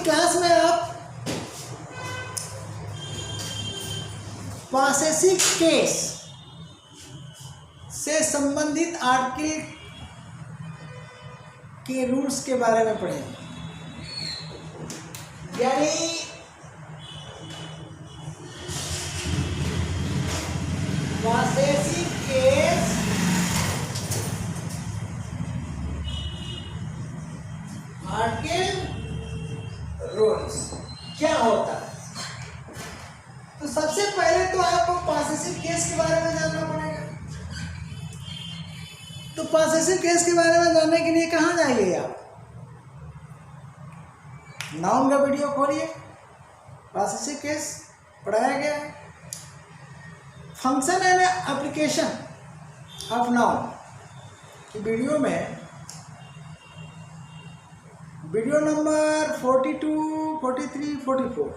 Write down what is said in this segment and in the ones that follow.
Class में आप possessive case से संबंधित आर्टिकल के रूल्स के बारे में पढ़ेंगे। यानी पॉसेसिव केस आर्टिकल रूल्स क्या होता है। तो सबसे पहले तो आपको पॉसेसिव केस के बारे में जानना पड़ेगा। तो पॉसेसिव केस के बारे में जानने के लिए कहाँ जाइए आप? नाउन का वीडियो खोलिए, पॉसेसिव केस पढ़ाया गया है। Function and application of noun की वीडियो में वीडियो नंबर 42, 43, 44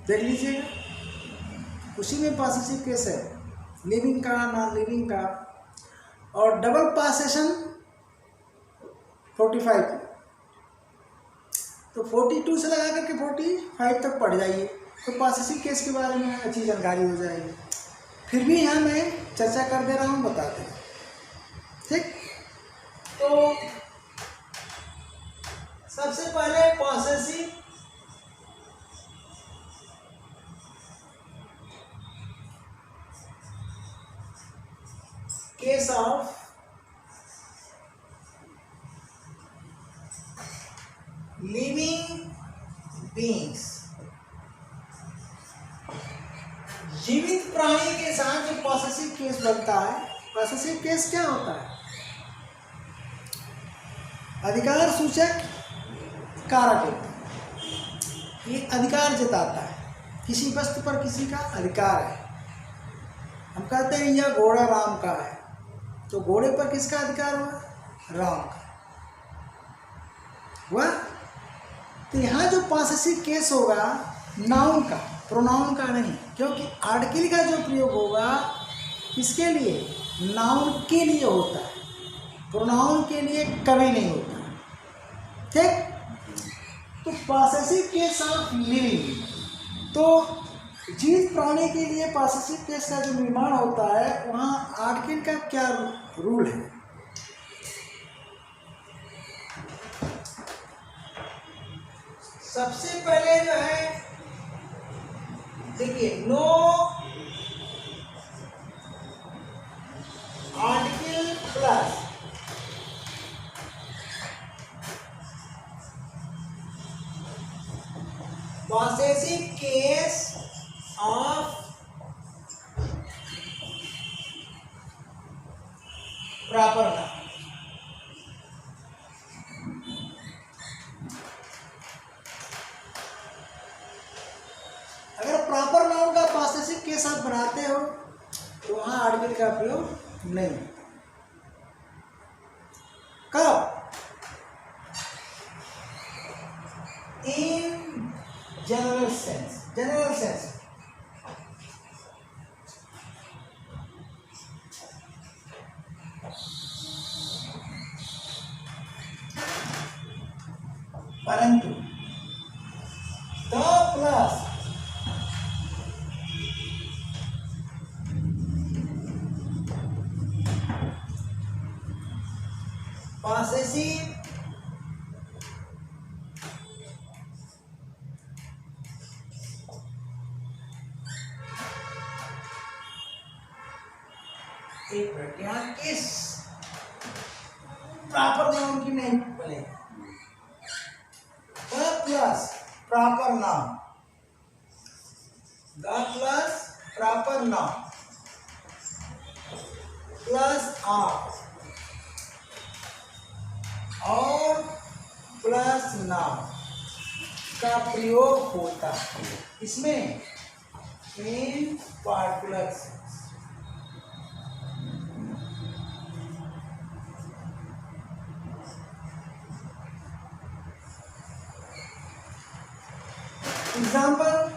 देख लीजिएगा। उसी में पॉसेसिव केस है, लिविंग का, नॉन लिविंग का, और डबल पॉसेशन 45। तो 42 से लगा करके 45 तक पढ़ जाइए, तो पॉसेसिव केस के बारे में अच्छी जानकारी हो जाएगी। फिर भी यहाँ मैं चर्चा कर दे रहा हूँ, बता दें, ठीक। तो सबसे पहले possessive case of living beings, जीवित प्राणी के साथ जो पॉसेसिव केस बनता है। पॉसेसिव केस क्या होता है? अधिकार सूचक कारक होता है। ये अधिकार जताता है, किसी वस्तु पर किसी का अधिकार है। हम कहते हैं यह घोड़ा राम का है, तो घोड़े पर किसका अधिकार हुआ? राम का हुआ। तो यहाँ जो पॉसेसिव केस होगा नाउन का, प्रोनाउन का नहीं, क्योंकि आर्टिकल का जो प्रयोग होगा किसके लिए? नाउन के लिए होता है, प्रोनाउन के लिए कभी नहीं होता, ठीक। तो पॉसेसिव केस ऑफ लिविंग, तो जीवित प्राणी के लिए पॉसेसिव केस का जो निर्माण होता है, वहाँ आर्टिकल का क्या रूल है? सबसे पहले जो है देखिए, no article plus possessive case of proper noun. अगर प्रॉपर नाउन का पॉसेसिव केस आप बनाते हो तो वहां आर्टिकल का प्रयोग नहीं। कब? In general sense, general sense. परंतु द प्लस पॉसेसिव एक मिनट, यहाँ इस प्रॉपर नाउन की नहीं बोले, plus proper noun, the plus proper noun plus of और प्लस नाउन का प्रयोग होता है इसमें इन पार्टिकुलर सेंस। एग्जाम्पल,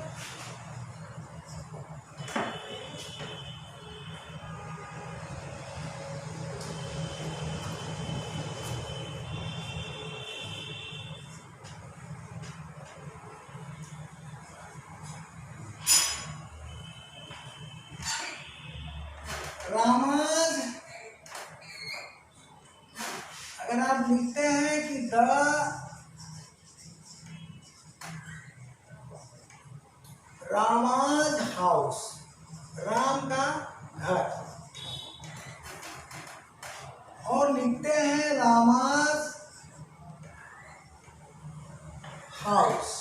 अगर आप लिखते हैं कि द रामाज हाउस, राम का घर, और लिखते हैं रामाज हाउस,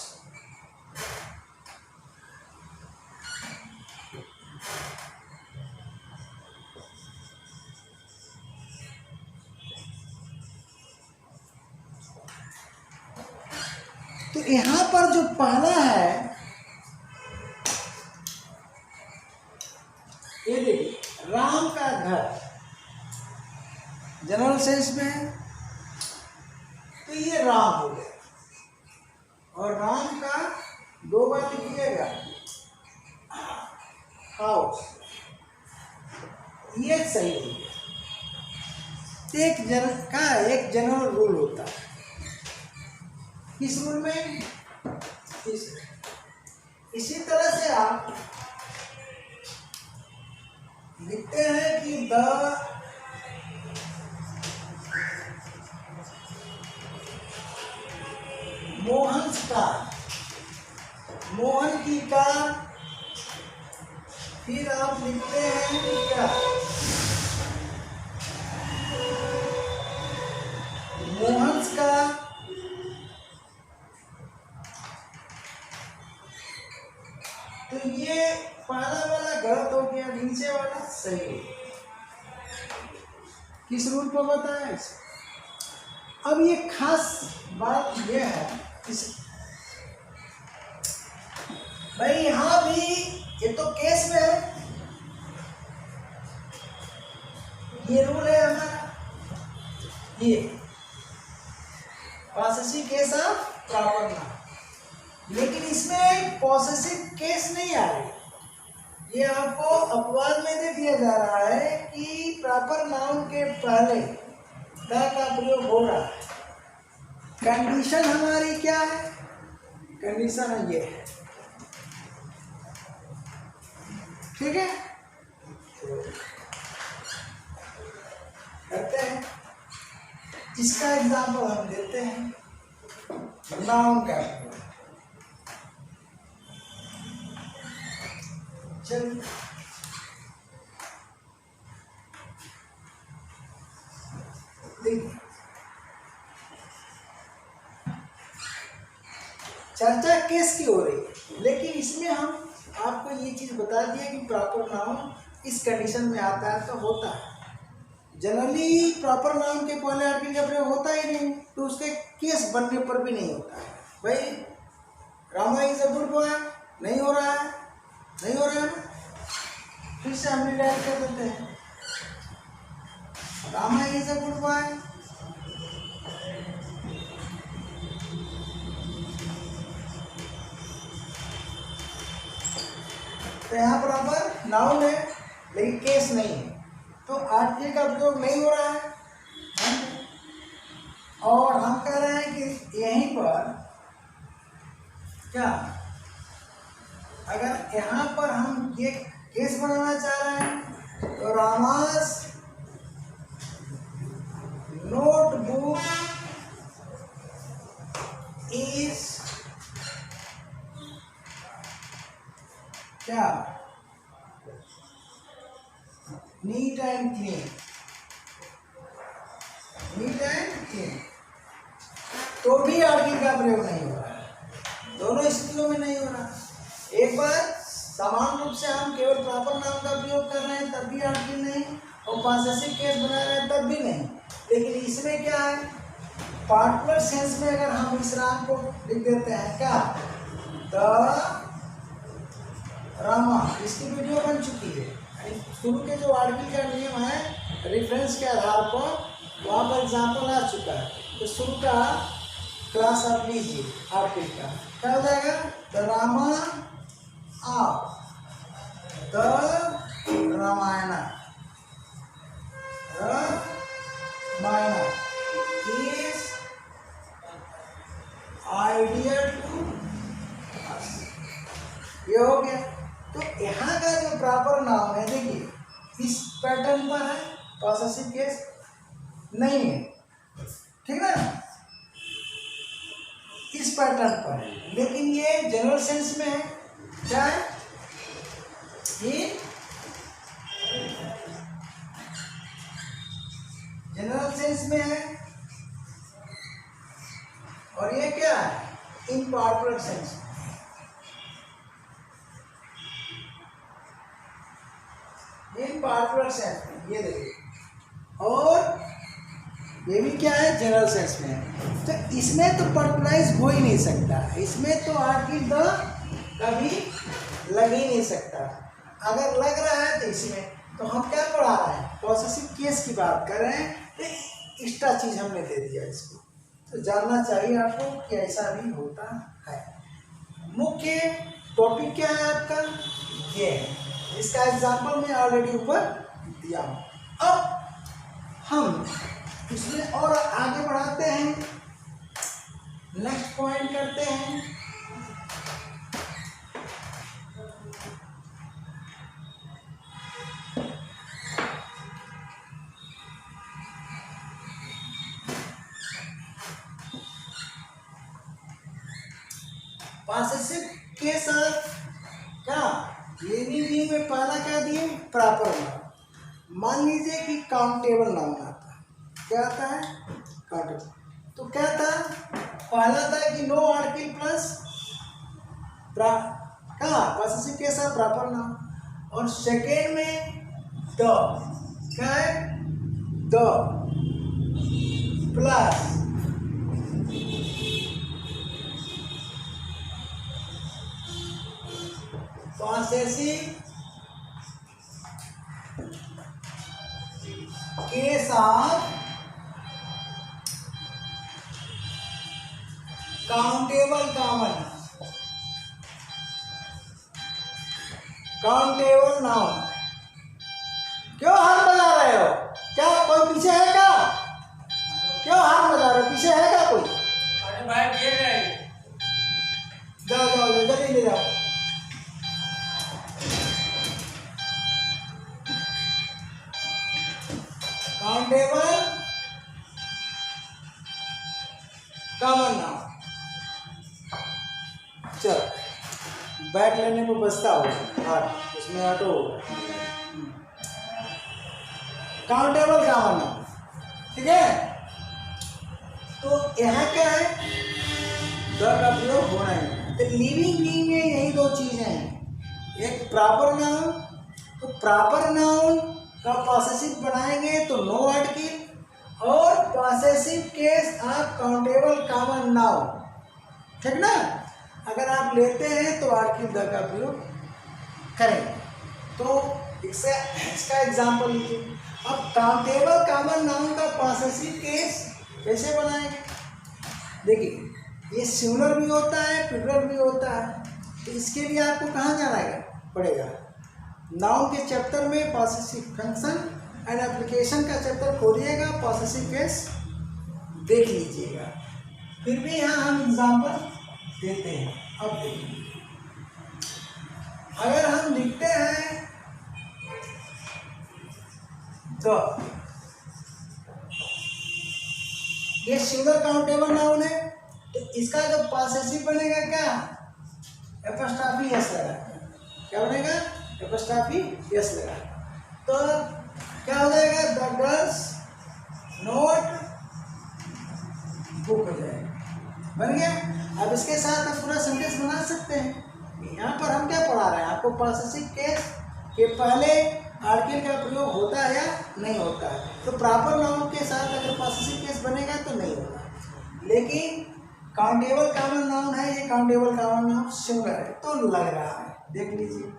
तो यहां पर जो पहला है ये देखिए राम का घर जनरल सेंस में है, तो ये राम हो गया, और राम का दो बार लिखिएगा हाउस, ये सही हो गया। एक जनरल रूल होता है, किस रूल में, इसी तरह से आप लिखते हैं कि द मोहन्स कार, मोहन की कार, फिर आप लिखते हैं क्या, मोहन्स का, तो ये पहला वाला गलत हो गया, नीचे वाला सही हो गया। किस रूल पर बताया इसे? अब ये खास बात ये है भाई यहां भी ये तो केस में है, ये रूल है हमारा, ये possessive case of proper noun, लेकिन इसमें पॉसेसिव केस नहीं आ रही, ये आपको अपवाद में दे दिया जा रहा है कि प्रॉपर नाउन के पहले द का प्रयोग हो रहा है। कंडीशन हमारी क्या है, कंडीशन है ये, ठीक है, करते हैं इसका एग्जाम्पल हम देते हैं, नाउन का चलिए देखिए, चर्चा केस की हो रही है, लेकिन इसमें हम आपको ये चीज बता दिया कि प्रॉपर नाउन इस कंडीशन में आता है तो होता है। जनरली प्रॉपर नाउन के पहले आर्टिकल का प्रयोग होता ही नहीं, तो उसके केस बनने पर भी नहीं होता है। भाई Rama is a good boy, नहीं हो रहा है, नहीं हो रहा है, फिर से हम रिडायरेक्ट कर देते हैं, Rama is a good boy, तो यहाँ प्रॉपर नाउन है लेकिन केस नहीं है, तो आर्टिकल का प्रयोग नहीं हो रहा है। और हम कह रहे हैं कि यहीं पर क्या, अगर यहाँ पर हम ये केस बनाना चाह रहे हैं तो रामास नोटबुक इज क्या, neat and clean, neat and clean, तो भी आर्टिकल का प्रयोग नहीं हो रहा है, दोनों स्थितियों में नहीं हो रहा। एक बार समान रूप से हम केवल प्रॉपर नाउन का प्रयोग कर रहे हैं तब भी आर्टिकल नहीं, और पॉसेसिव केस बना रहे हैं तब भी नहीं। लेकिन इसमें क्या है, पार्टिकुलर सेंस में अगर हम इस राम को लिख देते हैं क्या, द रामा, इसकी वीडियो बन चुकी है, शुरू के जो आर्टिकल का नियम है रेफरेंस के आधार पर वहाँ पर एग्जाम्पल आ चुका है, तो शुरू का क्लास आप लीजिए आर्टिकल का, क्या हो जाएगा, the Rama of the Ramayana, Ramayana is ideal to us, ये हो गया। तो यहाँ का जो प्रॉपर नाउन है देखिए इस पैटर्न पर है, पॉसेसिव केस नहीं है, ठीक ना, इस पैटर्न पर है। लेकिन ये जनरल सेंस में है, क्या है, ये जनरल सेंस में है, और ये क्या है, इन पार्टिकुलर सेंस में। इन पार्टिकुलर सेंस में, ये देखिए, और ये भी क्या है, जनरल सेंस में है। तो इसमें तो पर्टिकुलराइज हो ही नहीं सकता, इसमें तो आर्टिकल द कभी लग ही नहीं सकता। अगर लग रहा है तो इसमें तो हम क्या पढ़ा रहे हैं, पॉसेसिव केस की बात कर रहे हैं, तो एक्स्ट्रा चीज हमने दे दिया इसको। तो जानना चाहिए आपको कि ऐसा भी होता है। मुख्य टॉपिक क्या है आपका, ये है, इसका एग्जाम्पल मैं ऑलरेडी ऊपर दिया हूँ। अब हम इसमें और आगे बढ़ाते हैं, नेक्स्ट पॉइंट करते हैं। पॉसेसिव केस क्या, लिविंग में पहला क्या दिए, प्रॉपर नाउन। मान लीजिए कि काउंटेबल नाउन आता है, क्या आता है, काउंटेबल। तो क्या था, पहला था कि नो आर्टिकल प्लस क्या, पॉसेसिव केस है प्रॉपर नाउन। और सेकेंड में द, क्या है, the plus possessive case of countable common, countable noun. क्यों हाथ बजा रहे हो, क्या कोई पीछे है क्या, क्यों हाथ बजा रहे हो, पीछे है क्या कोई, अरे भाई ये नहीं, जाओ जाओ जल्दी ले जाओ। काउंटेबल कॉमन नाउन, चल बैठ लेने को बचता होगा, हाँ उसमें ऑटो होगा। काउंटेबल कॉमन नाउन, ठीक है। तो यहाँ क्या है, द का प्रयोग होना है। तो लिविंग बीइंग में यही दो चीजें हैं, एक प्रॉपर नाउन, तो प्रॉपर नाउन का पॉसेसिव बनाएंगे तो नो आर्टिकल, और possessive case of countable common noun, ठीक ना। अगर आप लेते हैं तो आर्टिकल द का प्रयोग करेंगे। तो इसका एग्जाम्पल लीजिए। अब काउंटेबल कॉमन नाउन का पॉसेसिव केस कैसे बनाएंगे, देखिए, ये सिंगुलर भी होता है, प्लूरल भी होता है। तो इसके लिए आपको कहाँ जाना पड़ेगा, नाउन के चैप्टर में पॉसेसिव फंक्शन एंड एप्लीकेशन का चैप्टर खोलिएगा, पॉसेसिव केस देख लीजिएगा। फिर भी यहाँ हम एग्जाम्पल देते हैं। अब देखिए, अगर हम लिखते हैं तो ये सिंगल काउंटेबल नाउन है, तो इसका जो पॉसेसिव बनेगा क्या, एपॉस्ट्रॉफी एस लगा, क्या बनेगा, एपॉस्ट्रॉफी एस लगा। तो क्या हो जाएगा, द गर्ल्स नोट बुक हो जाएगा, बन गया। अब इसके साथ आप पूरा सेंटेंस बना सकते हैं। यहाँ पर हम क्या पढ़ा रहे हैं आपको, पॉसेसिव केस के पहले आर्टिकल का प्रयोग होता है या नहीं होता है। तो प्रॉपर नाउन के साथ अगर पॉसेसिव केस बनेगा तो नहीं होगा, लेकिन काउंटेबल कॉमन नाउन है, ये काउंटेबल कॉमन नाउन सिंगुलर है तो लग रहा है, देख लीजिए।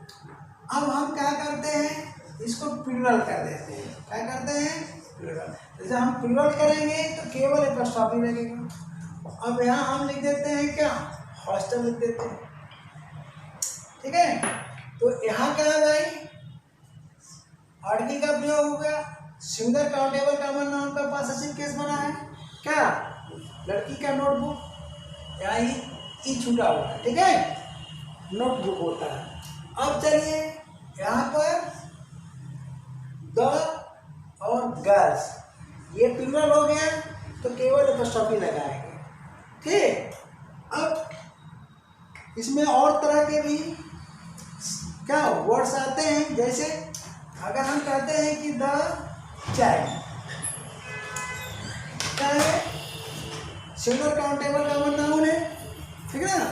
अब हम क्या करते हैं, इसको प्लूरल कर देते हैं, क्या करते हैं, प्लूरल। जैसे हम प्लूरल करेंगे तो केवल एपॉस्ट्रॉफी लगेगा। अब यहाँ हम लिख देते हैं क्या, हॉस्टल लिख देते हैं, ठीक है। तो यहाँ क्या है भाई, आर्टिकल का प्रयोग हो गया, सिंगल काउंटेबल कॉमन नाउन का पॉसेसिव केस बना है, क्या, लड़की का नोटबुक, यहाँ ई छूटा हुआ है, ठीक है, नोटबुक होता है। अब चलिए यहाँ पर द और गर्ल्स, ये प्लूरल हो गया, तो केवल एपोस्ट्रोफी लगाएंगे। ठीक, अब इसमें और तरह के भी क्या वर्ड्स आते हैं, जैसे अगर हम कहते हैं कि द चाइल्ड, क्या है, सिंगुलर काउंटेबल कॉमन नाउन है, ठीक है ना,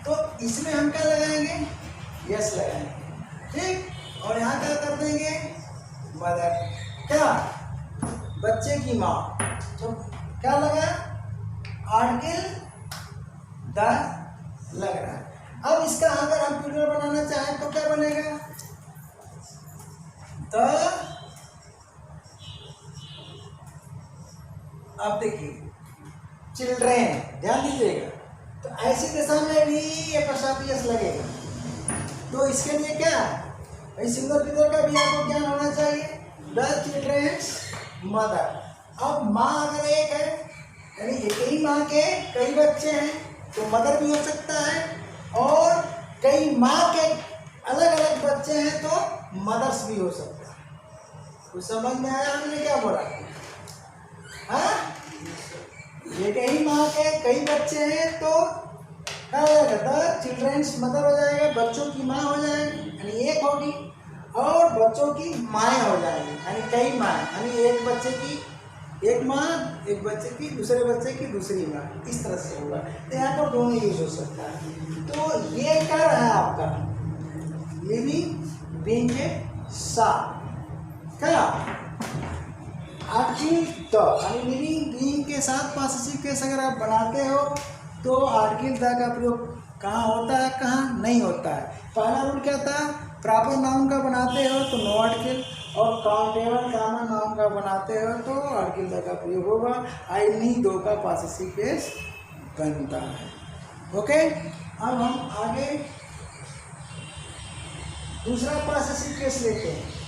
तो इसमें हम क्या लगाएंगे, यस लगाएंगे। ठीक, और यहाँ क्या कर देंगे, मदर, क्या, बच्चे की माँ, तो क्या लगा, आर्टिकल द लग रहा है। अब इसका अगर हम प्लूरल बनाना चाहें तो क्या बनेगा, द, अब देखिए चिल्ड्रेन, ध्यान दीजिएगा, तो ऐसी दिशा में भी एपोस्ट्रोफी एस लगेगा। तो इसके लिए क्या, भाई सिंगल फिगर का भी आपको ज्ञान होना चाहिए, द चिल्ड्रेन्स मदर। अब माँ अगर एक है, यानी एक ही माँ के कई बच्चे हैं, तो मदर भी हो सकता है, और कई माँ के अलग अलग बच्चे हैं तो मदर्स भी हो सकता है। कुछ समझ में आया हमने क्या बोला, हाँ, एक ही माँ के कई बच्चे हैं तो क्या हो जाएगा, द चिल्ड्रेन्स मदर हो जाएगा, बच्चों की माँ हो जाएगी, यानी एक होगी, और बच्चों की माएँ हो जाएंगी, यानी कई माँ, यानी एक बच्चे की एक माँ, एक बच्चे की दूसरे बच्चे की दूसरी माँ, इस तरह से होगा। तो यहाँ पर दोनों यूज हो सकता है। तो ये क्या रहा आपका लिविंग बीइंग के साथ, क्या आर्टिकल द, यानी लिविंग बीइंग के साथ पॉसेसिव केस अगर आप बनाते हो तो आर्टिकल द का प्रयोग कहाँ होता है, कहाँ नहीं होता है। पहला रूल क्या था, प्रॉपर नाउन का बनाते हो तो नो आर्टिकल, और काउंटेबल कॉमन नाउन का बनाते हो तो आर्टिकल द का प्रयोग होगा। इन्हीं दो का पॉसेसिव केस बनता है। ओके, अब हम आगे दूसरा पॉसेसिव केस लेते हैं।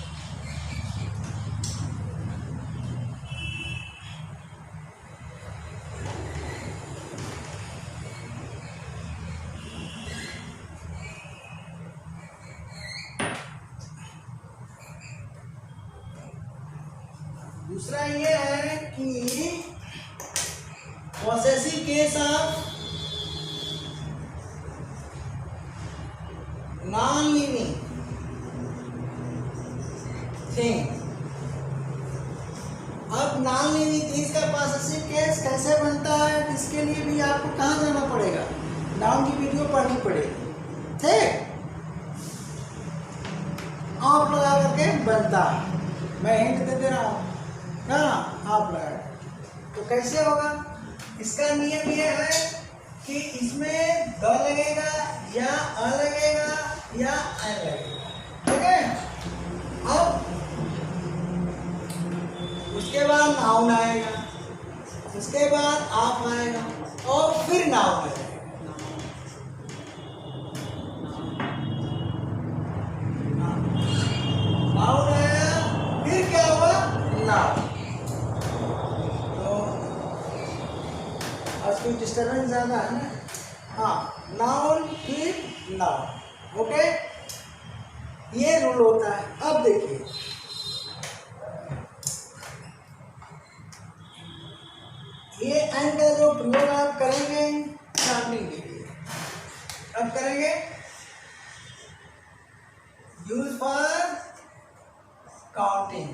दूसरा ये है कि possessive case of non living thing. अब नॉन लिविंग थिंग्स का पॉसेसिव केस कैसे बनता है, इसके लिए भी आपको कहाँ जाना पड़ेगा, नाउन की वीडियो पढ़नी पड़ेगी। ठीक, आप लगा करके बनता है, मैं हिंट दे दे रहा हूँ, हाँ आप लगा, तो कैसे होगा, इसका नियम ये है कि इसमें द लगेगा या अ लगेगा या एन लगेगा। ठीक है, अब उसके बाद नाउन आएगा, उसके बाद आप आएगा, और फिर नाउन आएगा। नाउन आया, फिर क्या हुआ, नाउन। आज कोई डिस्टर्बेंस ज़्यादा है ना, हाँ, नाउन फिर नाउन। ओके, ये रूल होता है। अब देखिए ये एंड का जो प्रयोग आप करेंगे काउंटिंग के लिए, अब करेंगे यूज फॉर काउंटिंग।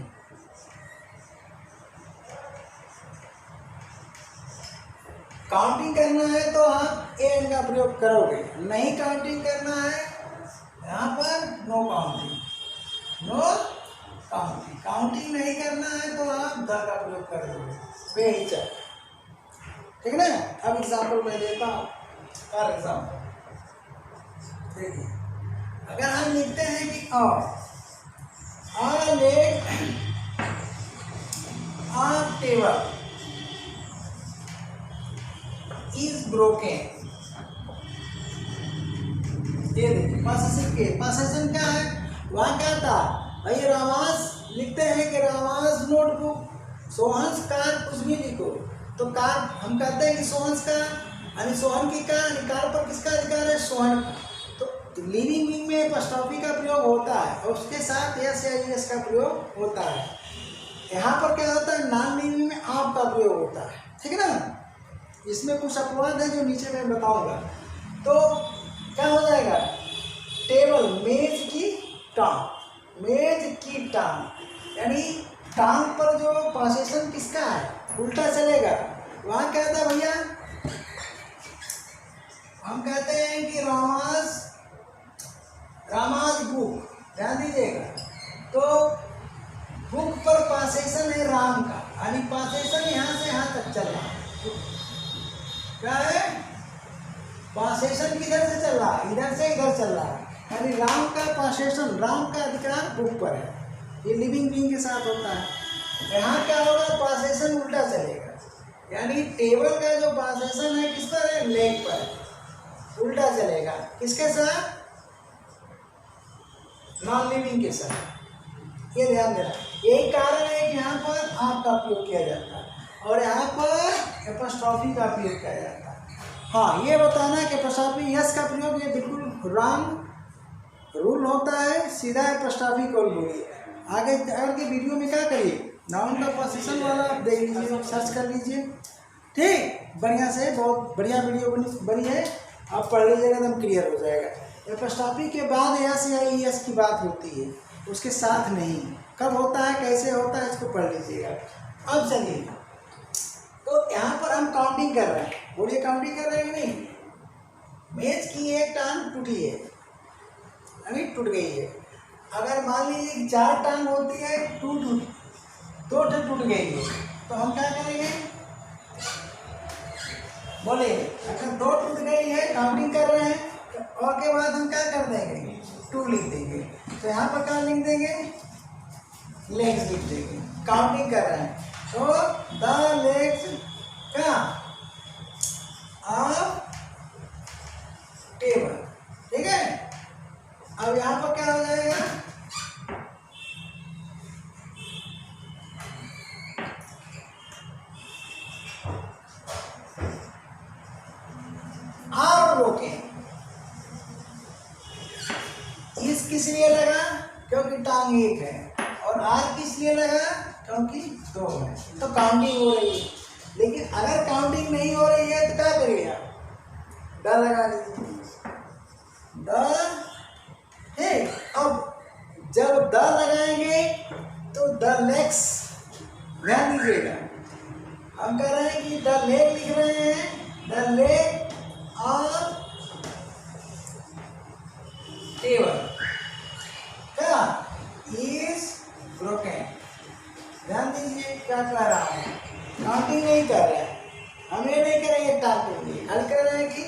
काउंटिंग करना है तो आप एंड का प्रयोग करोगे, नहीं काउंटिंग करना है यहाँ पर no counting, no counting. Counting नहीं करना है तो आप द का प्रयोग कर दोगे, बेहिचक। ठीक है ना, अब एग्जाम्पल मैं देता हूँ, फॉर एग्जाम्पल देखिए, अगर हम लिखते हैं कि leg a table is broken, ये देखिए पॉसेसिव केस। पॉसेशन क्या है, वहाँ क्या था भाई, रामास लिखते हैं कि रामास नोटबुक, सोहंस कार, कुछ भी लिखो तो कार हम कहते हैं कि सोहंस कार, यानी सोहन की कार, कार पर किसका अधिकार है, सोहन का। तो लिविंग बीइंग में एपोस्ट्रोफी का प्रयोग होता है और उसके साथ एस या एस का प्रयोग होता है। यहाँ पर क्या होता है, नॉन लिविंग में आप का प्रयोग होता है। ठीक है ना। इसमें कुछ अपवाद है जो नीचे मैं बताऊंगा। तो क्या हो जाएगा, टेबल मेज की टांग, मेज की टांग, यानी टांग पर जो पोजीशन किसका है, उल्टा चलेगा। वहां क्या था भैया, हम कहते हैं कि रामाज बुक, ध्यान दीजिएगा। तो बुक पर पोजीशन है राम का, यानी पोजीशन यहाँ से यहाँ तक चल रहा है। क्या है, पोजीशन किधर से चल रहा है, इधर से इधर चल रहा है, यानी राम का पोजीशन, राम का अधिकार बुक पर है। ये लिविंग बीइंग के साथ होता है। यहाँ क्या होगा, पोजीशन उल्टा चलेगा, यानी टेबल का जो पोजीशन है किस पर है, लेग पर, उल्टा चलेगा। किसके साथ, नॉन लिविंग के साथ। ये ध्यान देना, यही कारण है कि यहाँ पर आप का उपयोग किया जाता है और यहाँ पर एपोस्ट्रॉफी का उपयोग किया जाता है। हाँ, ये बताना कि एपोस्ट्रॉफी यस का प्रयोग ये बिल्कुल रॉन्ग रूल होता है, सीधा एपोस्ट्रॉफी को बोलिए। आगे के वीडियो में क्या करिए, नाउन का पोजीशन वाला आप देख लीजिए, सर्च कर लीजिए, ठीक, बढ़िया से, बहुत बढ़िया वीडियो बनी है, आप पढ़ लीजिएगा एकदम क्लियर हो जाएगा। एपोस्ट्रॉफी के बाद यस या ईएस की बात होती है, उसके साथ नहीं। कब होता है, कैसे होता है, इसको पढ़ लीजिएगा। अब चलिए, तो यहाँ पर हम काउंटिंग कर रहे हैं, बोलिए काउंटिंग कर रहे हैं कि नहीं। मेज की एक टांग टूटी है, यानी टूट गई है। अगर मान लीजिए कि 4 टांग होती है, 2 टूट गई है, तो हम क्या करेंगे, बोले अगर 2 टूट गई है, काउंटिंग कर रहे हैं, और के बाद हम क्या कर देंगे, 2 लिख देंगे। तो यहाँ पर क्या लिख देंगे, लेग्स लिख देंगे, काउंटिंग कर रहे हैं। तो द लेग्स क्या ऑफ टेबल, ठीक है। अब यहाँ पर क्या हो जाएगा, और रोके। इस किस लिए लगा, क्योंकि टांग एक है, और आर किस लिए लगा, क्योंकि 2 है, तो काउंटिंग हो रही है। लेकिन अगर काउंटिंग नहीं हो रही है तो क्या करिएगा, द लगा लीजिए, द है। अब जब द लगाएंगे तो द लेग्स, ध्यान दीजिएगा, हम कह रहे हैं कि द लेग लिख रहे हैं, द लेग और टेबल क्या इज ब्रोकन। ध्यान दीजिए क्या कह रहा हूँ, काउंटिंग नहीं कर रहे हैं, हम ये नहीं करेंगे टांग टूटी, हल कर रहे हैं कि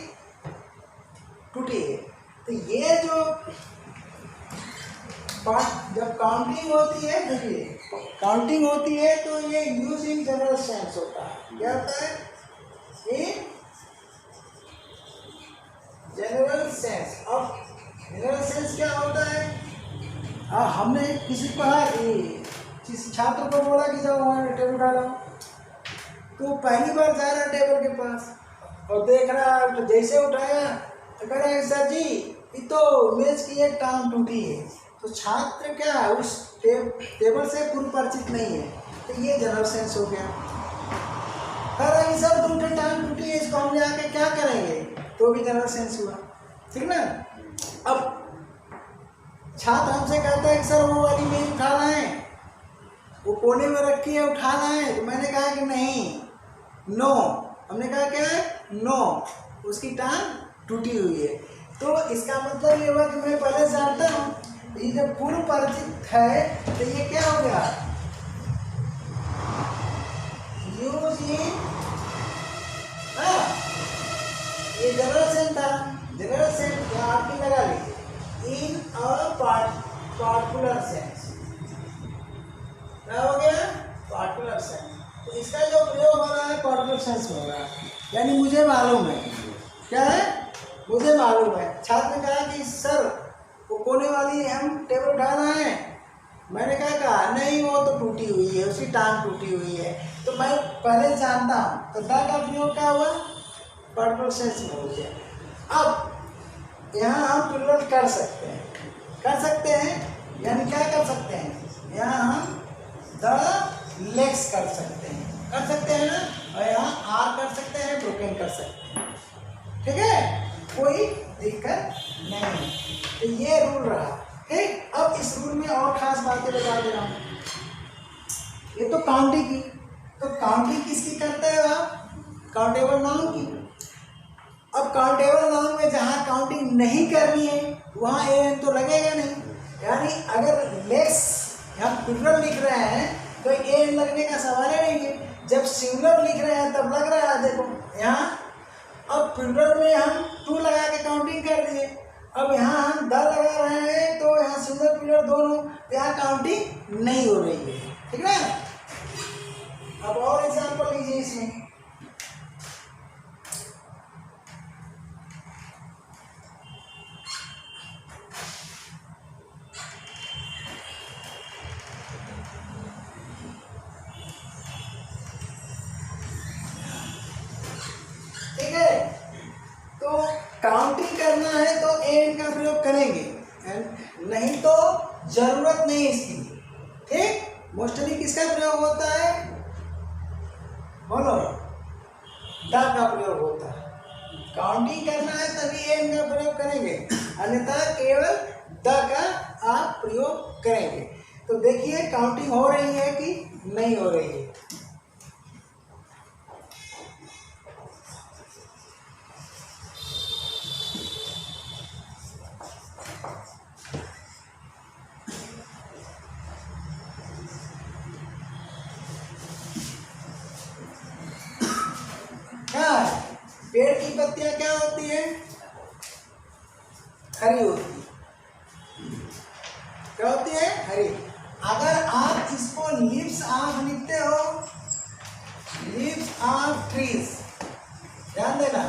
टूटी है। तो ये जो पार्ट, जब काउंटिंग होती है, देखिए काउंटिंग होती है तो ये यूज इन जनरल सेंस होता है। क्या होता है, ये जनरल सेंस। अब जनरल सेंस क्या होता है, हमने किसी को कहा कि किसी छात्र को बोला कि जाओ वहाँ टेबल उठा लो, तो पहली बार जा रहा है टेबल के पास और देख रहा है, तो जैसे उठाया तो कह रहे हैं सर जी ये तो मेज की एक टांग टूटी है। तो छात्र क्या उस टेबल से पूर्व परिचित नहीं है, तो ये जनरल सेंस हो गया। कह रहे हैं सर टूटे टांग टूटी है, इसको हम ले आके क्या करेंगे, तो भी जनरल सेंस हुआ, ठीक ना। अब छात्र हमसे कहता है कि सर वो वाली मेज उठाना है, वो कोने में रखी है, उठाना है, तो मैंने कहा कि नहीं, नो, हमने कहा क्या है, नो, उसकी टांग टूटी हुई है। तो इसका मतलब ये हुआ कि मैं पहले जानता हूँ, ये जब पूर्व परिचित है तो ये क्या हो गया, यूज इन, ये जनरल सेंस था, जनरल सेंस आपकी लगा लीजिए, इन अ पार्टिकुलर सेंस, क्या हो गया, पार्टिकुलर सेंस। तो इसका जो प्रयोग हो रहा है पार्टिकुलर सेंस में हो रहा है, यानी मुझे मालूम है, क्या है, मुझे मालूम है। छात्र ने कहा कि सर वो कोने वाली हम टेबल उठाना है, मैंने कहा नहीं वो तो टूटी हुई है, उसकी टांग टूटी हुई है, तो मैं पहले जानता हूँ, तो दा का प्रयोग क्या हुआ, पार्टिकुलर सेंस में हो गया। अब यहाँ हम प्लूरल कर सकते हैं, यानी क्या कर सकते हैं, यहाँ हम द लेग्स कर सकते हैं ना, और यहाँ आर कर सकते हैं, ब्रोकन कर सकते हैं, ठीक है, कोई दिक्कत नहीं है। तो ये रूल रहा, ठीक। अब इस रूल में और खास बातें बता दे रहा हूँ। ये तो काउंटिंग की, तो काउंटिंग किसकी करते हो आप? काउंटेबल नाउन की। अब काउंटेबल नाउन में जहाँ काउंटिंग नहीं करनी है वहाँ एन तो लगेगा नहीं, यानी अगर लेस हम प्लूरल लिख रहे हैं तो एन लगने का सवाल ही नहीं है। जब सिंगुलर लिख रहे हैं तब लग रहा है, देखो यहाँ। अब प्लूरल में हम टू लगा के काउंटिंग कर दिए, अब यहाँ हम द लगा रहे हैं तो यहाँ सिंगुलर प्लूरल दोनों, तो यहाँ काउंटिंग नहीं हो रही है, ठीक है। अब और एग्जाम्पल लीजिए इसमें। ठीक है, तो काउंटिंग करना है तो एंड का प्रयोग करेंगे, नहीं तो जरूरत नहीं इसकी, ठीक। मोस्टली किसका प्रयोग होता है? बोलो, द का प्रयोग होता है। काउंटिंग करना है तभी एंड का प्रयोग करेंगे, अन्यथा केवल द का आप प्रयोग करेंगे। तो देखिए काउंटिंग हो रही है कि नहीं हो रही है। पेड़ की पत्तियां क्या होती है? हरी होती है। क्या होती है? हरी। अगर आप इसको लीव्स ऑफ लिखते हो, लीव्स ऑफ ट्रीज, ध्यान देना,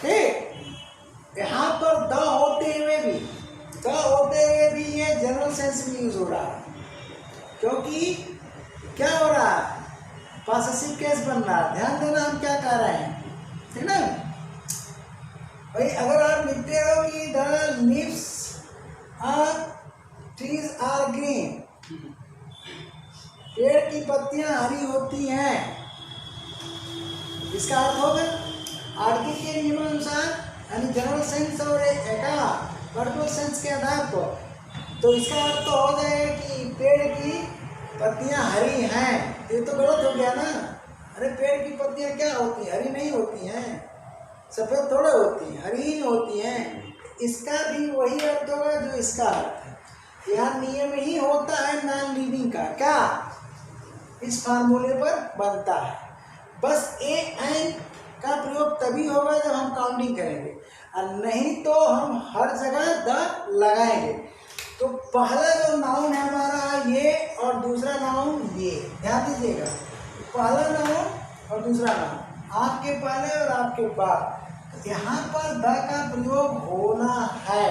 ठीक। यहां पर द होते हुए भी ये जनरल सेंस में यूज हो रहा है, क्योंकि क्या हो रहा है? पॉसेसिव केस बन रहा है। ध्यान देना हम क्या कह रहे हैं, ठीक ना भाई। अगर आप लिखते हो कि the leaves of trees are green, पेड़ की पत्तियां हरी होती हैं, इसका अर्थ होगा आर्टिकल के नियमानुसार, यानी जनरल सेंस और एका पर्पल सेंस के आधार पर, तो इसका अर्थ तो हो जाएगा कि पेड़ की पत्तियां हरी हैं। ये तो गलत हो गया ना। अरे पेड़ की पत्तियां क्या होती हैं? हरी नहीं होती हैं, सफेद थोड़े होती हैं, हरी ही होती हैं। इसका भी वही अर्थ होगा जो इसका अर्थ है। यहाँ नियम ही होता है नॉन लिविंग का, क्या इस फार्मूले पर बनता है। बस ए एंड का प्रयोग तभी होगा जब हम काउंटिंग करेंगे, और नहीं तो हम हर जगह द लगाएंगे। तो पहला जो नाउन है हमारा ये, और दूसरा नाउन ये, ध्यान दीजिएगा। पहला नाउन और दूसरा नाउन, आपके पहले और आपके बाद, यहाँ पर द का प्रयोग होना है।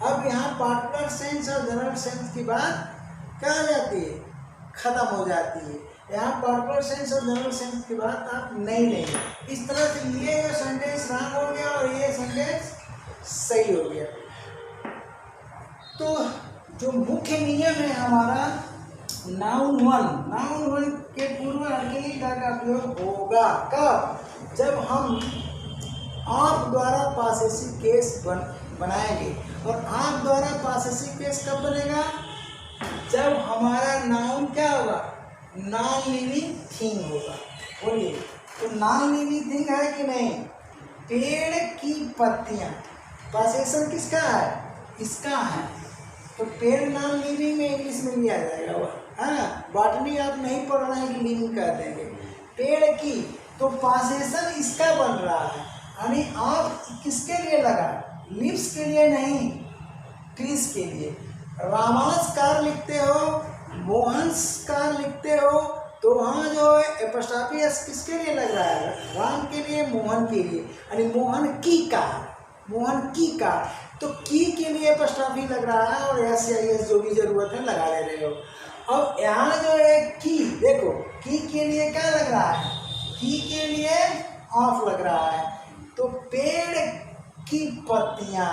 अब यहाँ पार्टिकुलर सेंस और जनरल सेंस की बात क्या हो जाती है? खत्म हो जाती है। यहाँ पार्टिकुलर सेंस और जनरल सेंस की बात आप नहीं लेंगे। इस तरह से ये सेंटेंस रॉन्ग हो गया और ये सेंटेंस सही हो गया। तो जो मुख्य नियम है हमारा नाउन वन के पूर्व अकेली द का प्रयोग होगा कब? जब हम आप द्वारा पॉसेसिव केस बनाएंगे। और आप द्वारा पॉसेसिव केस कब बनेगा? जब हमारा नाउन क्या होगा? नॉन लिविंग थिंग होगा। बोलिए, तो नॉन लिविंग थिंग है कि नहीं? पेड़ की पत्तियां, पॉसेशन किसका है? इसका है। तो पेड़ नॉन लिविंग में इंग्लिश में लिया जाएगा वो, हाँ। बॉटनी आप नहीं पढ़ रहे हैं कि लिविंग कर देंगे। पेड़ की, तो पॉसेशन इसका बन रहा है, यानी आप किसके लिए लगा? लीव्स के लिए नहीं, ट्रीज के लिए। रामास्कार लिखते हो, मोहनस्कार लिखते हो, तो वहाँ जो है एपोस्ट्रोफी एस किसके लिए लग रहा है? राम के लिए, मोहन के लिए, यानी मोहन की का, तो की के लिए एपोस्ट्रोफी लग रहा है, और एस या एस जो भी जरूरत है लगा ले रहे हो। अब यहाँ जो है की, देखो की के लिए क्या लग रहा है? की के लिए ऑफ लग रहा है। तो पेड़ की पत्तियां,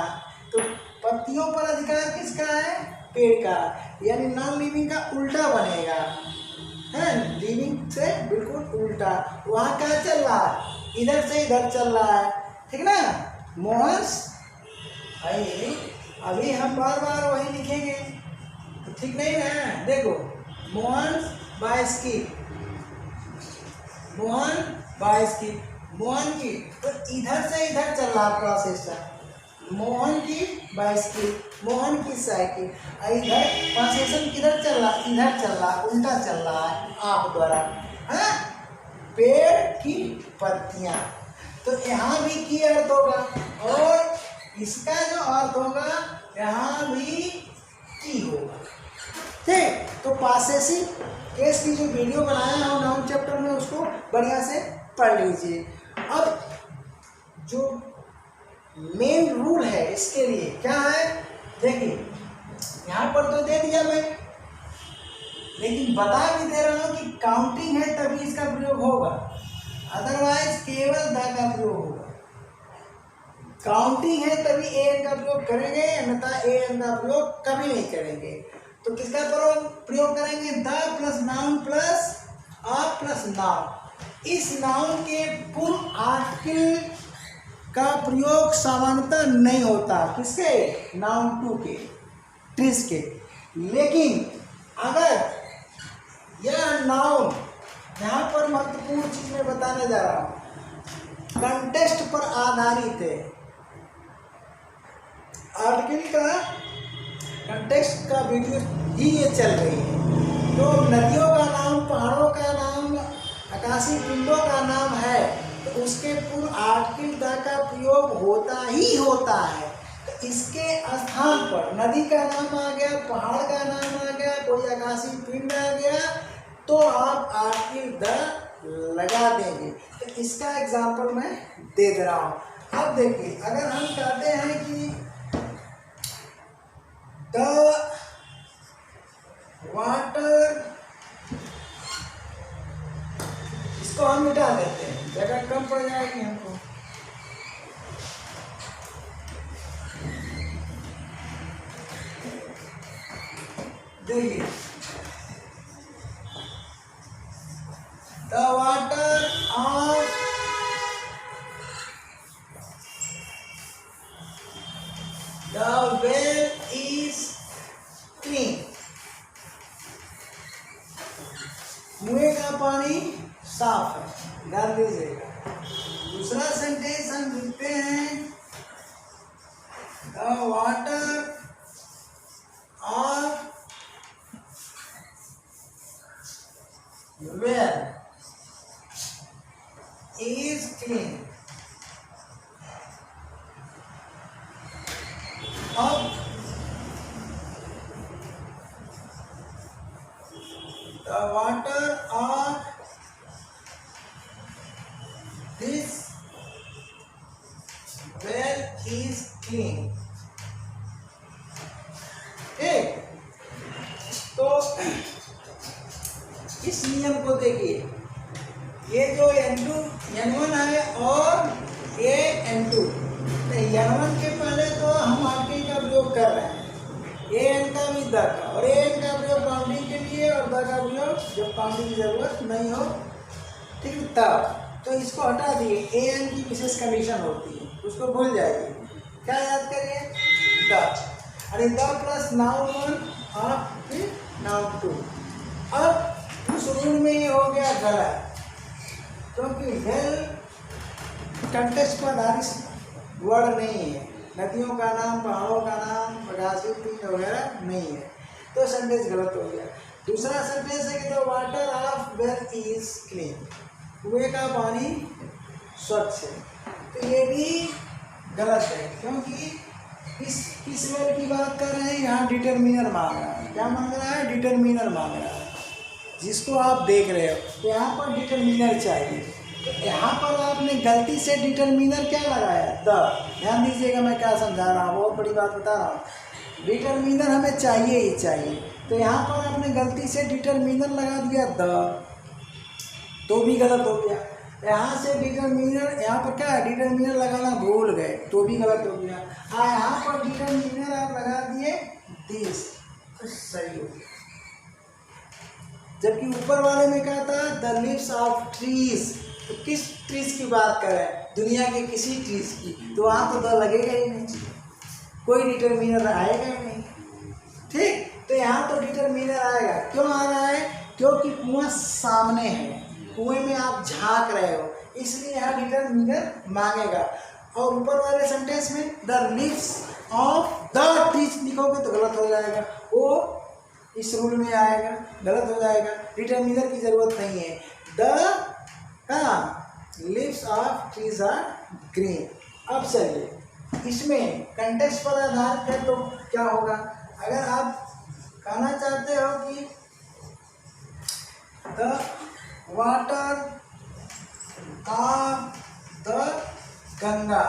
तो पत्तियों पर अधिकार किसका है? पेड़ का, यानी नॉन लिविंग का उल्टा बनेगा, है लिविंग से बिल्कुल उल्टा। वहाँ क्या चल रहा है, इधर से इधर चल रहा है, ठीक ना। मोहन्स अभी हम बार बार वही लिखेंगे तो ठीक नहीं ना। देखो मोहन बाइस्किप, मोहन बाइस्किप, मोहन की तो इधर से इधर चल रहा प्रोसेस, मोहन की बाइस्किप, मोहन की साइकिल, इधर ट्रांसलेशन किधर चल रहा, इधर चल रहा, उल्टा चल रहा है आप द्वारा, है पेड़ की पत्तियां। तो यहाँ भी की अर्थ होगा और इसका जो अर्थ होगा यहाँ भी की होगा, ठीक। तो पासेसिव केस की जो वीडियो बनाया है नाउन चैप्टर में उसको बढ़िया से पढ़ लीजिए। अब जो मेन रूल है इसके लिए क्या है, देखिए यहाँ पर तो दे दिया मैं, लेकिन बता भी दे रहा हूँ कि काउंटिंग है तभी इसका प्रयोग होगा, अदरवाइज केवल द का प्रयोग होगा। काउंटिंग है तभी एन का प्रयोग करेंगे, अन्यथा एन का प्रयोग कभी नहीं करेंगे। तो किसका प्रयोग करेंगे, the plus noun plus a plus noun. इस नाउन के पूर्व आर्टिकल का प्रयोग सामान्यतः नहीं होता, किसके, नाउन टू के, ट्रिस के। लेकिन अगर यह नाउन, यहाँ पर महत्वपूर्ण चीज मैं बताने जा रहा हूँ, कंटेक्स्ट पर आधारित है, आर्टिकल का कंटेक्स्ट का वीडियो ही ये चल रही है। तो नदियों का नाम, पहाड़ों का नाम, आकाशीय पिंडों का नाम है तो उसके पूर्व आर्टिकल द का प्रयोग होता ही होता है। तो इसके स्थान पर नदी का नाम आ गया, पहाड़ का नाम आ गया, कोई आकाशीय पिंड आ गया तो आप आर्टिकल द लगा देंगे। तो इसका एग्जाम्पल मैं दे दे रहा हूँ। अब देखिए अगर हम कहते हैं कि द वाटर, इसको हम मिटा देते हैं, जगह कम पड़ जाएगी हमको। देखिए the water of the well is clean, कुएं का पानी साफ है, ध्यान दीजिएगा। दूसरा सेंटेंस हम लिखते हैं the water of well is clean। अब the water of this well is clean। ठीक, तो इस नियम को देखिए, ये जो N2 N1 है और ये N2, N1 के पहले तो हम आर्टिकल का प्रयोग कर रहे हैं, N का भी द का, और N का प्रयोग काउंटिंग के लिए और द का प्रयोग जब काउंटिंग की जरूरत नहीं हो, ठीक है तब। तो इसको हटा दिए, N की विशेष कंडीशन होती है, उसको भूल जाइए। क्या याद करिए, द, अरे द प्लस नाउन 1 और फिर नाउन 2। अब उस रूल में ये हो गया गलत, क्योंकि वेल कंटेक्स्ट पर आधारित वर्ड नहीं है, नदियों का नाम, पहाड़ों का नाम, आकाशीय पिंड वगैरह नहीं है, तो सेंटेंस गलत हो गया। दूसरा सेंटेंस है कि the water of well is clean, कुएं का पानी स्वच्छ है, तो ये भी गलत है, क्योंकि किस वेल की बात कर रहे हैं, यहाँ डिटरमिनर मांग रहा है। क्या मांग रहा है, डिटरमिनर मांग रहा है, जिसको आप देख रहे हो। तो यहाँ पर डिटरमिनर चाहिए, तो यहाँ पर आपने गलती से डिटरमिनर क्या लगाया, द। ध्यान दीजिएगा मैं क्या समझा रहा हूँ, बहुत बड़ी बात बता रहा हूँ। डिटरमिनर हमें चाहिए ही चाहिए, तो यहाँ पर आपने गलती से डिटरमिनर लगा दिया द, तो भी गलत हो गया। यहाँ से डिटरमिनर, यहाँ पर क्या है, डिटरमिनर लगाना भूल गए, तो भी गलत हो गया। हाँ, यहाँ पर डिटरमिनर आप लगा दिए दिस, तो सही हो गया। जबकि ऊपर वाले में क्या था, द लीव्स ऑफ ट्रीज, तो किस ट्रीज की बात कर रहे हैं, दुनिया के किसी ट्रीज की, तो वहाँ तो द लगेगा ही नहीं, कोई डिटरमिनर आएगा ही नहीं। ठीक, तो यहाँ तो डिटरमिनर आएगा। क्यों आ रहा है, क्योंकि कुआं सामने है, कुएं में आप झांक रहे हो, इसलिए यहाँ डिटरमिनर मांगेगा। और ऊपर वाले सेंटेंस में the leaves of the trees लिखोगे तो गलत हो जाएगा, वो इस रूल में आएगा, गलत हो जाएगा, डिटरमिनर की जरूरत नहीं है। The leaves of trees are green. अब चलिए इसमें कंटेक्स्ट पर आधारित है तो क्या होगा, अगर आप कहना चाहते हो कि the water of the Ganga,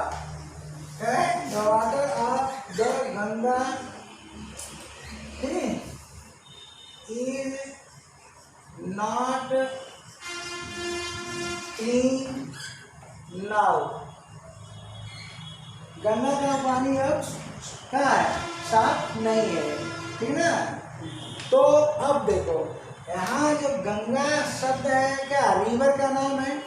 the water of the Ganga is not clean now। Ganga का पानी अब क्या है, साफ नहीं है, ठीक ना। तो अब देखो यहाँ जो गंगा शब्द है क्या रिवर का नाम है,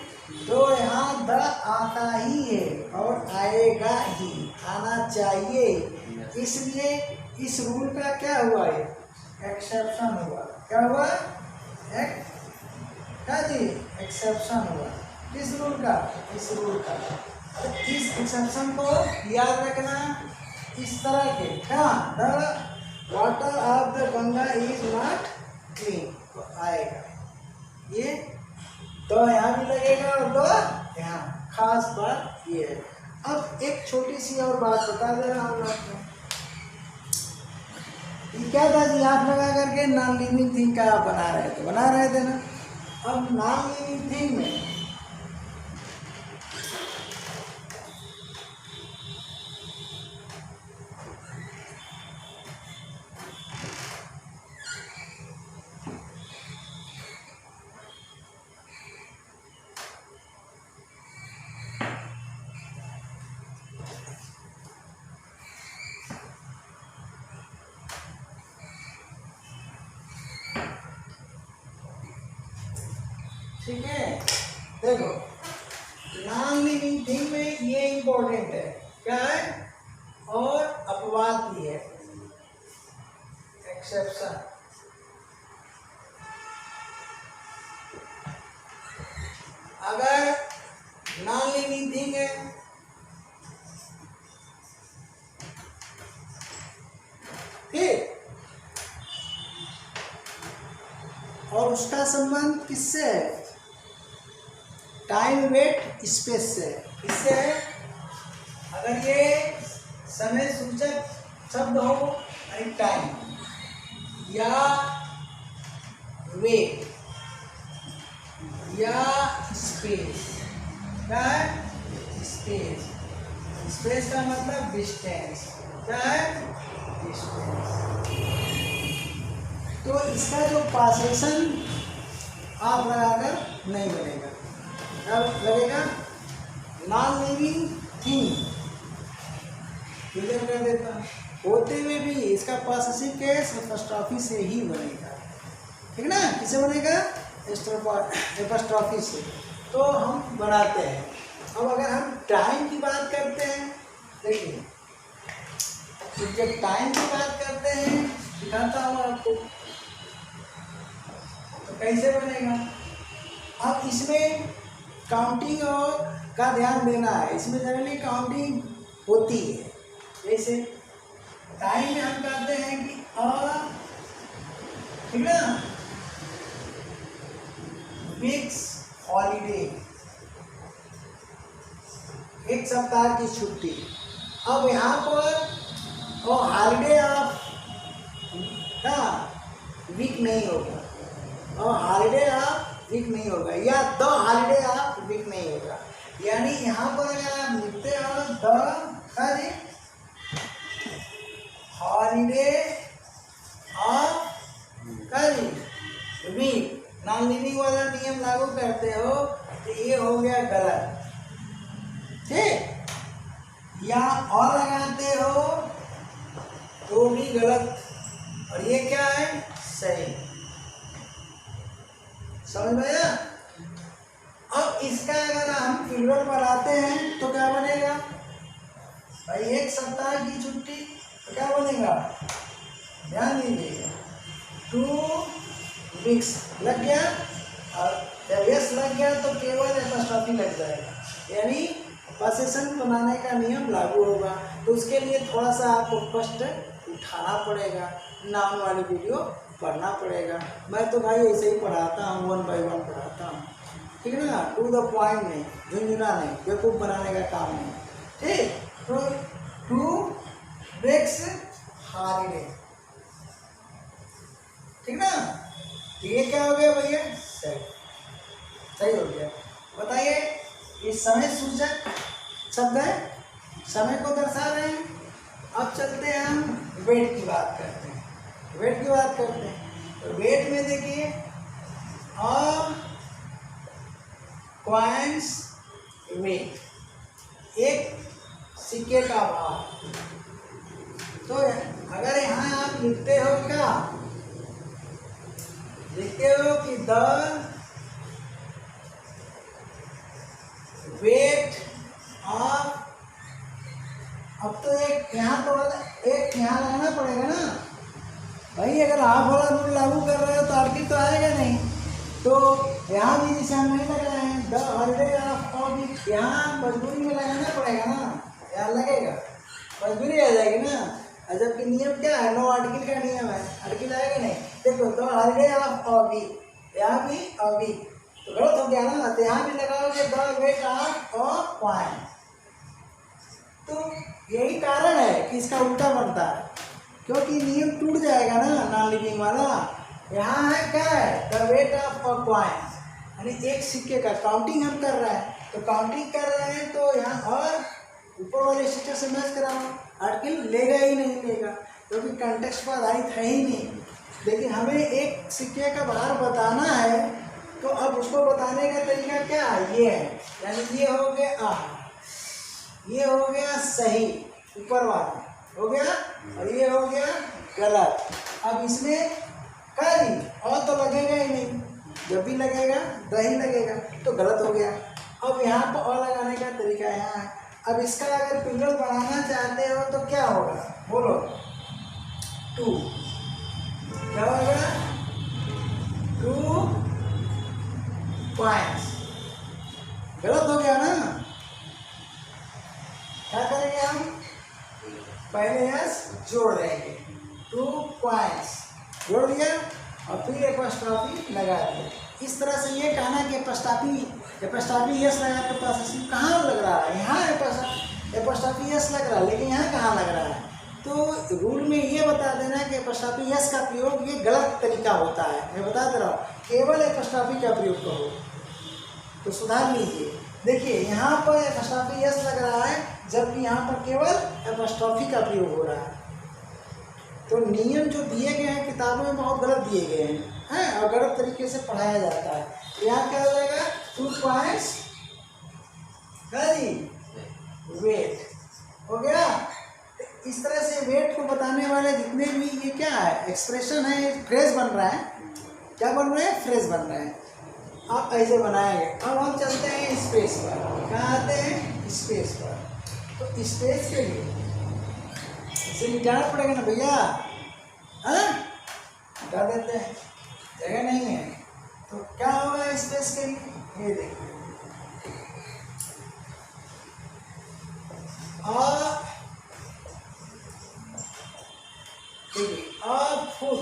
तो यहाँ द आता ही है और आएगा ही, आना चाहिए, इसलिए इस रूल का क्या हुआ है, एक्सेप्शन हुआ। क्या हुआ, क्या जी, एक्सेप्शन हुआ। किस रूल का, इस रूल का। तो इस एक्सेप्शन को याद रखना इस तरह के, क्या the water of the Ganga is not clean, तो आएगा ये, तो यहाँ भी लगेगा और दो यहाँ, खास बात ये है। अब एक छोटी सी और बात बता दे रहा हूँ आपको, ये क्या था जी, आप लगा करके नॉन लिविंग थिंग का आप बना रहे थे ना। अब नॉन लिविंग थिंग में ठीक है, देखो नॉन लिविंग थिंग में ये इंपॉर्टेंट है, क्या है, और अपवाद भी है, एक्सेप्शन। अगर नॉन लिविंग थिंग है ठीक, और उसका संबंध किससे है, टाइम वेट स्पेस से, किससे है, अगर ये समय सूचक शब्द हो यानी टाइम, या वेट, या स्पेस, क्या है, स्पेस, स्पेस का मतलब डिस्टेंस, क्या है, डिस्टेंस। तो इसका जो पासेशन आप लगाकर नहीं बनेगा, अब लगेगा नॉन लिविंग थिंग, क्लियर कर देता होते हुए भी इसका पॉसेसिव केस एपॉस्ट्रॉफी से ही बनेगा, ठीक ना, किसे बनेगा, एपॉस्ट्रॉफी से। तो हम बनाते हैं। अब अगर हम टाइम की बात करते हैं, देखिए तो जब टाइम की बात करते हैं, दिखाता हूँ आपको, तो कैसे बनेगा। अब इसमें काउंटिंग और का ध्यान देना है, इसमें जनरली काउंटिंग होती है। जैसे टाइम में हम कहते हैं कि ठीक ना, वीक्स हॉलीडे, एक सप्ताह की छुट्टी। अब यहाँ पर और हॉलीडे ऑफ वीक नहीं होगा, और हॉलीडे ऑफ वीक नहीं होगा, या द हॉलीडे ऑफ वीक नहीं होगा। यानी यहाँ पर अगर आप लिखते हो the holiday of week, non living वाला नियम लागू करते हो तो ये हो गया गलत, ठीक, या और लगाते हो तो भी गलत और ये क्या है, सही। समझ में आया? अब इसका अगर हम प्लूरल बनाते हैं तो क्या बनेगा भाई, एक सप्ताह की छुट्टी, तो क्या बनेगा, ध्यान दीजिएगा, 2 वीक्स लग गया, और जब यस लग गया तो केवल एपॉस्ट्रोफी लग जाएगा, यानी पोजीशन बनाने का नियम लागू होगा। तो उसके लिए थोड़ा सा आपको कष्ट उठाना पड़ेगा, नाउन वाली वीडियो पढ़ना पड़ेगा। मैं तो भाई ऐसे ही पढ़ाता हूँ, 1 बाय 1 पढ़ाता हूँ, ठीक है ना, टू द पॉइंट नहीं, झुंझुना नहीं, बेवकूफ़ बनाने का काम नहीं, ठीक। तो 2 वीक्स हॉलीडे, ठीक ना, तो ये क्या हो गया भैया, सही हो गया। बताइए, ये समय सूचक शब्द है, समय को दर्शा रहे हैं। अब चलते हैं हम वेट की बात करते हैं, वेट की बात करते हैं। तो वेट में देखिए, कॉइन्स वेट, एक सिक्के का भार। तो अगर यहाँ आप लिखते हो क्या, लिखते हो कि द वेट ऑफ, अब तो एक यहाँ तो एक यहाँ लगाना पड़ेगा ना भाई, अगर आप वाला रूल लागू कर रहे हो तो आर्टिकल तो आएगा नहीं, तो यहाँ भी जैसे हम नहीं लग रहे हैं, द हॉलीडे ऑफ, यहाँ मजबूरी में लगाना पड़ेगा ना, यहाँ लगेगा, मजबूरी आ जाएगी ना। और जबकि नियम क्या है, नो आर्टिकल का नियम है, आर्टिकल आएगा नहीं। देखो, द हॉलीडे ऑफ अभी, यहाँ भी अभी, तो गलत हो गया ना, तो यहाँ भी लगाओगे the weight of a coin. तो यही कारण है कि इसका उल्टा बनता है, क्योंकि नियम टूट जाएगा ना नॉन लिविंग वाला। यहाँ है क्या है, the weight of a coin, यानी एक सिक्के का काउंटिंग हम कर रहे हैं, तो काउंटिंग कर रहे हैं तो यहाँ और ऊपर वाले सिक्के से मैच कराओ, आर्टिकल लेगा ही नहीं लेगा, क्योंकि कंटेक्स्ट पर आधारित है ही नहीं। लेकिन हमें एक सिक्के का भार बताना है, तो अब उसको बताने का तरीका क्या है, ये है, यानी ये हो गया ये हो गया सही, ऊपर वाला हो गया, और ये हो गया गलत। अब इसमें कहीं और तो लगेगा ही नहीं, जब भी लगेगा दही लगेगा, तो गलत हो गया। अब यहाँ पर और लगाने का तरीका यहाँ है। अब इसका अगर प्लूरल बनाना चाहते हो तो क्या होगा, बोलो, 2, क्या होगा, 2 पॉइंट्स, गलत हो गया ना। क्या करेंगे हम, पहले यस जोड़ देंगे, 2 पॉइंट्स जोड़ दिया, और फिर एपॉस्ट्रोफी लगा दिया। इस तरह से ये कहना कि एपॉस्ट्रोफी यस लगा के पोसेसिव कहाँ लग रहा है, यहाँ एपॉस्ट्रोफी यस लग रहा है, लेकिन यहाँ कहाँ लग रहा है। तो रूल में ये बता देना कि एपॉस्ट्रोफी यस का प्रयोग ये गलत तरीका होता है, मैं बता दे रहा हूँ, केवल एपॉस्ट्रोफी का प्रयोग करो, तो सुधार लीजिए। देखिए, यहाँ पर एपॉस्ट्रोफी यस लग रहा है, जबकि यहाँ पर केवल एपॉस्ट्रोफी का प्रयोग हो रहा है। तो नियम जो दिए गए हैं किताबों में बहुत गलत दिए गए हैं, और गलत तरीके से पढ़ाया जाता है। यहाँ क्या हो जाएगा, 2 पॉइंट्स वेट हो गया। इस तरह से वेट को बताने वाले जितने भी ये क्या है, एक्सप्रेशन है, फ्रेज बन रहा है, क्या बन रहा है, फ्रेज बन रहा है। आप ऐसे बनाएंगे। अब हम चलते हैं स्पेस पर, कहाँ आते हैं, स्पेस पर। तो स्पेस के लिए इसे मिटाना पड़ेगा ना भैया, हाँ, मिटा देते हैं, जगह नहीं है। तो क्या होगा स्पेस के लिए, ये देखिए, फुट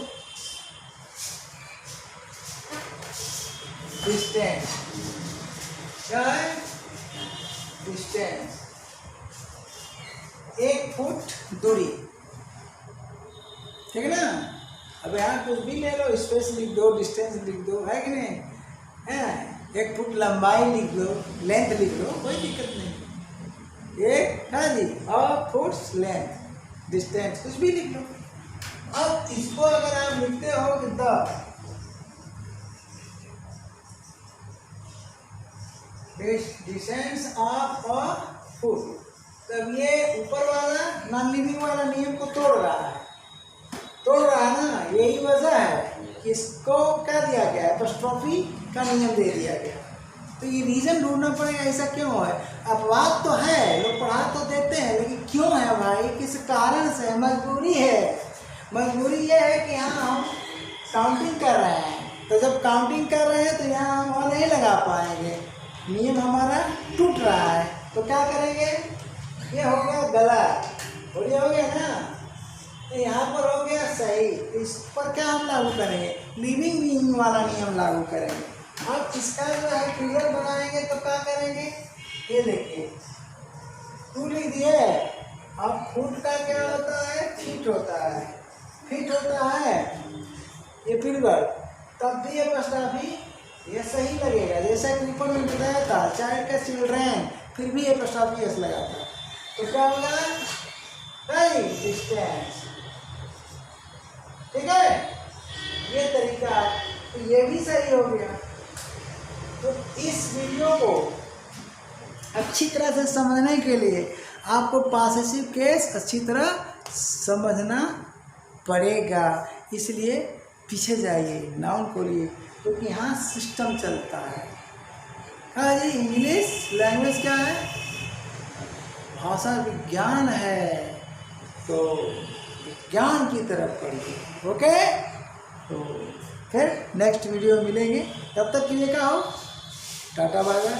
डिस्टेंस, क्या है, डिस्टेंस, 1 फुट दूरी, ठीक है ना। अब यहाँ कुछ भी ले लो, स्पेस लिख दो, डिस्टेंस लिख दो, है कि नहीं, है, 1 फुट लंबाई लिख लो, लेंथ लिख लो, कोई दिक्कत नहीं। एक ना जी, और फुट्स लेंथ, डिस्टेंस, कुछ भी लिख लो। अब इसको अगर आप लिखते हो कि the distance of a foot, तब ये ऊपर वाला नॉन लिविंग वाला नियम को तोड़ रहा है, तोड़ रहा है ना, यही वजह है कि इसको क्या दिया गया है, एपोस्ट्रोफी का नियम दे दिया गया। तो ये रीज़न ढूंढना पड़ेगा ऐसा क्यों है। अपवाद तो है, लोग पढ़ा तो देते हैं, लेकिन क्यों है भाई, किस कारण से, मजबूरी है। मजबूरी ये है कि यहाँ हम काउंटिंग कर रहे हैं, तो जब काउंटिंग कर रहे हैं तो यहाँ हम और नहीं लगा पाएंगे, नियम हमारा टूट रहा है। तो क्या करेंगे, ये हो गया गलत और ये हो गया ना, तो यहाँ पर हो गया सही। इस पर क्या हम लागू करेंगे, लिविंग बीइंग वाला नियम लागू करेंगे। अब इसका जो है क्लियर बनाएंगे तो क्या करेंगे, ये देखिए 2 लिख दिए। अब फुट का क्या होता है, फीट होता है, फीट होता है ये फिगर, तब भी ये प्रस्तावी ये सही लगेगा। जैसा कि ऊपर में बताया था, चाइल्ड का चिल्ड्रेन, फिर भी ये प्रस्तावी एस लगा था, तो क्या होगा, सही डिस्टेंस। ठीक है, ये तरीका है, तो ये भी सही हो गया। तो इस वीडियो को अच्छी तरह से समझने के लिए आपको पॉसेसिव केस अच्छी तरह समझना पड़ेगा, इसलिए पीछे जाइए, नाउन को लिए, क्योंकि यहाँ सिस्टम चलता है। हाँ जी, इंग्लिश लैंग्वेज क्या है, भाषा विज्ञान है, तो विज्ञान की तरफ पढ़िए। ओके, तो फिर नेक्स्ट वीडियो में मिलेंगे, तब तक के लिए क्या हो, टाटा बाय बाय।